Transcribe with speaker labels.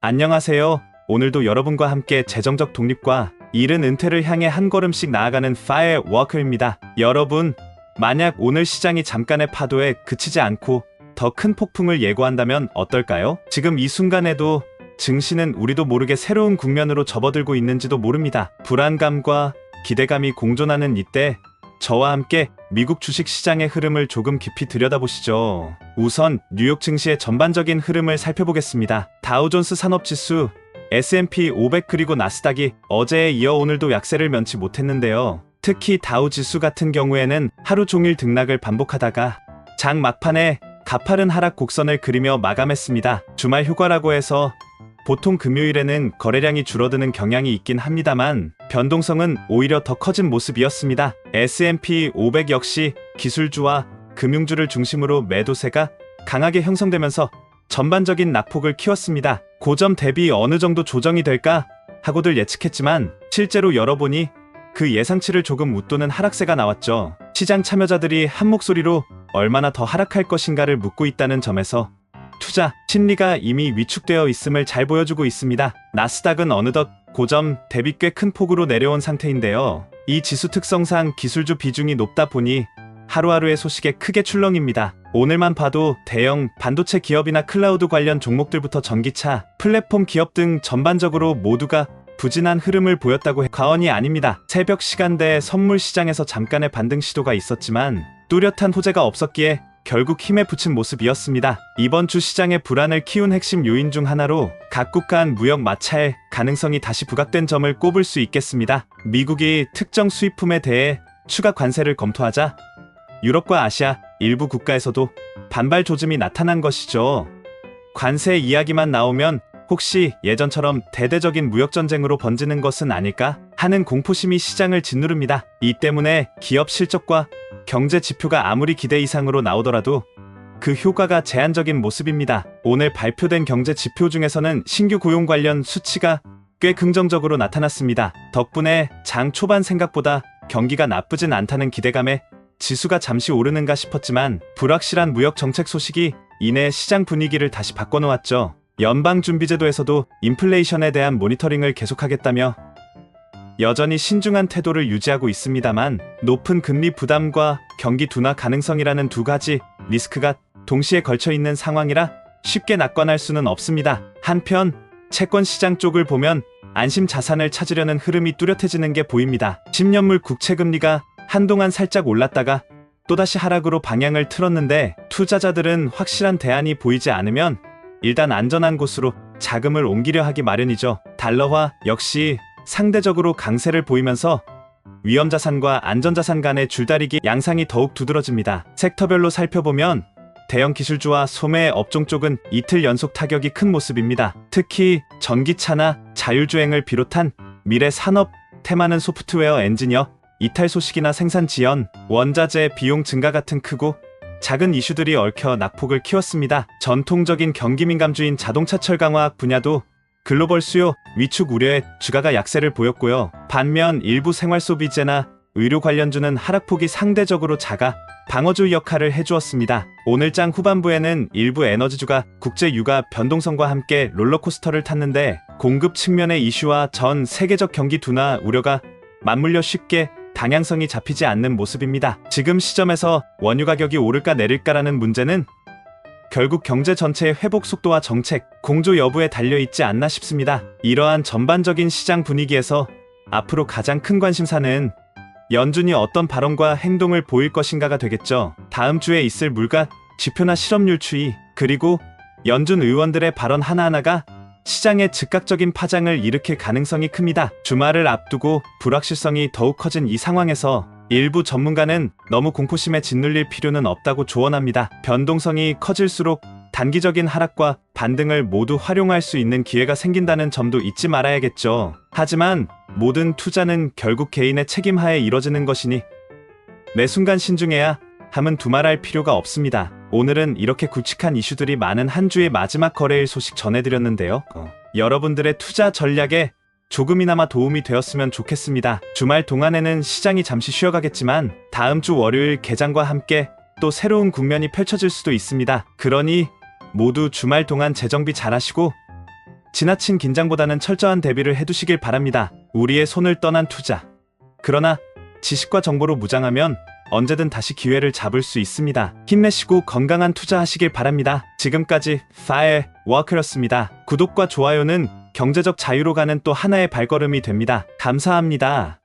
Speaker 1: 안녕하세요. 오늘도 여러분과 함께 재정적 독립과 이른 은퇴를 향해 한 걸음씩 나아가는 파이어워커입니다. 여러분, 만약 오늘 시장이 잠깐의 파도에 그치지 않고 더 큰 폭풍을 예고한다면 어떨까요? 지금 이 순간에도 증시는 우리도 모르게 새로운 국면으로 접어들고 있는지도 모릅니다. 불안감과 기대감이 공존하는 이때 저와 함께 미국 주식 시장의 흐름을 조금 깊이 들여다보시죠. 우선 뉴욕 증시의 전반적인 흐름을 살펴보겠습니다. 다우존스 산업지수, S&P 500 그리고 나스닥이 어제에 이어 오늘도 약세를 면치 못했는데요. 특히 다우지수 같은 경우에는 하루 종일 등락을 반복하다가 장 막판에 가파른 하락 곡선을 그리며 마감했습니다. 주말 휴가라고 해서 보통 금요일에는 거래량이 줄어드는 경향이 있긴 합니다만 변동성은 오히려 더 커진 모습이었습니다. S&P 500 역시 기술주와 금융주를 중심으로 매도세가 강하게 형성되면서 전반적인 낙폭을 키웠습니다. 고점 대비 어느 정도 조정이 될까 하고들 예측했지만 실제로 열어보니 그 예상치를 조금 웃도는 하락세가 나왔죠. 시장 참여자들이 한 목소리로 얼마나 더 하락할 것인가를 묻고 있다는 점에서 투자 심리가 이미 위축되어 있음을 잘 보여주고 있습니다. 나스닥은 어느덧 고점 대비 꽤 큰 폭으로 내려온 상태인데요. 이 지수 특성상 기술주 비중이 높다 보니 하루하루의 소식에 크게 출렁입니다. 오늘만 봐도 대형 반도체 기업이나 클라우드 관련 종목들부터 전기차, 플랫폼 기업 등 전반적으로 모두가 부진한 흐름을 보였다고 해 과언이 아닙니다. 새벽 시간대에 선물 시장에서 잠깐의 반등 시도가 있었지만 뚜렷한 호재가 없었기에 결국 힘에 부친 모습이었습니다. 이번 주 시장의 불안을 키운 핵심 요인 중 하나로 각국 간 무역 마찰 가능성이 다시 부각된 점을 꼽을 수 있겠습니다. 미국이 특정 수입품에 대해 추가 관세를 검토하자 유럽과 아시아 일부 국가에서도 반발 조짐이 나타난 것이죠. 관세 이야기만 나오면 혹시 예전처럼 대대적인 무역전쟁으로 번지는 것은 아닐까 하는 공포심이 시장을 짓누릅니다. 이 때문에 기업 실적과 경제 지표가 아무리 기대 이상으로 나오더라도 그 효과가 제한적인 모습입니다. 오늘 발표된 경제 지표 중에서는 신규 고용 관련 수치가 꽤 긍정적으로 나타났습니다. 덕분에 장 초반 생각보다 경기가 나쁘진 않다는 기대감에 지수가 잠시 오르는가 싶었지만 불확실한 무역 정책 소식이 이내 시장 분위기를 다시 바꿔놓았죠. 연방준비제도에서도 인플레이션에 대한 모니터링을 계속하겠다며 여전히 신중한 태도를 유지하고 있습니다만 높은 금리 부담과 경기 둔화 가능성이라는 두 가지 리스크가 동시에 걸쳐 있는 상황이라 쉽게 낙관할 수는 없습니다. 한편 채권 시장 쪽을 보면 안심 자산을 찾으려는 흐름이 뚜렷해지는 게 보입니다. 10년물 국채금리가 한동안 살짝 올랐다가 또다시 하락으로 방향을 틀었는데 투자자들은 확실한 대안이 보이지 않으면 일단 안전한 곳으로 자금을 옮기려 하기 마련이죠. 달러화 역시 상대적으로 강세를 보이면서 위험자산과 안전자산 간의 줄다리기 양상이 더욱 두드러집니다. 섹터별로 살펴보면 대형 기술주와 소매 업종 쪽은 이틀 연속 타격이 큰 모습입니다. 특히 전기차나 자율주행을 비롯한 미래 산업 테마는 소프트웨어 엔지니어, 이탈 소식이나 생산 지연, 원자재 비용 증가 같은 크고 작은 이슈들이 얽혀 낙폭을 키웠습니다. 전통적인 경기 민감주인 자동차 철강화학 분야도 글로벌 수요 위축 우려에 주가가 약세를 보였고요. 반면 일부 생활소비재나 의료 관련주는 하락폭이 상대적으로 작아 방어주 역할을 해주었습니다. 오늘 장 후반부에는 일부 에너지주가 국제 유가 변동성과 함께 롤러코스터를 탔는데 공급 측면의 이슈와 전 세계적 경기 둔화 우려가 맞물려 쉽게 방향성이 잡히지 않는 모습입니다. 지금 시점에서 원유 가격이 오를까 내릴까라는 문제는 결국 경제 전체의 회복 속도와 정책, 공조 여부에 달려있지 않나 싶습니다. 이러한 전반적인 시장 분위기에서 앞으로 가장 큰 관심사는 연준이 어떤 발언과 행동을 보일 것인가가 되겠죠. 다음 주에 있을 물가 지표나 실업률 추이, 그리고 연준 의원들의 발언 하나하나가 시장에 즉각적인 파장을 일으킬 가능성이 큽니다. 주말을 앞두고 불확실성이 더욱 커진 이 상황에서 일부 전문가는 너무 공포심에 짓눌릴 필요는 없다고 조언합니다. 변동성이 커질수록 단기적인 하락과 반등을 모두 활용할 수 있는 기회가 생긴다는 점도 잊지 말아야겠죠. 하지만 모든 투자는 결국 개인의 책임하에 이뤄지는 것이니 매 순간 신중해야 함은 두말할 필요가 없습니다. 오늘은 이렇게 굵직한 이슈들이 많은 한 주의 마지막 거래일 소식 전해드렸는데요. 여러분들의 투자 전략에 조금이나마 도움이 되었으면 좋겠습니다. 주말 동안에는 시장이 잠시 쉬어가겠지만 다음 주 월요일 개장과 함께 또 새로운 국면이 펼쳐질 수도 있습니다. 그러니 모두 주말 동안 재정비 잘하시고 지나친 긴장보다는 철저한 대비를 해두시길 바랍니다. 우리의 손을 떠난 투자. 그러나 지식과 정보로 무장하면 언제든 다시 기회를 잡을 수 있습니다. 힘내시고 건강한 투자하시길 바랍니다. 지금까지 파이어워크였습니다. 구독과 좋아요는 경제적 자유로 가는 또 하나의 발걸음이 됩니다. 감사합니다.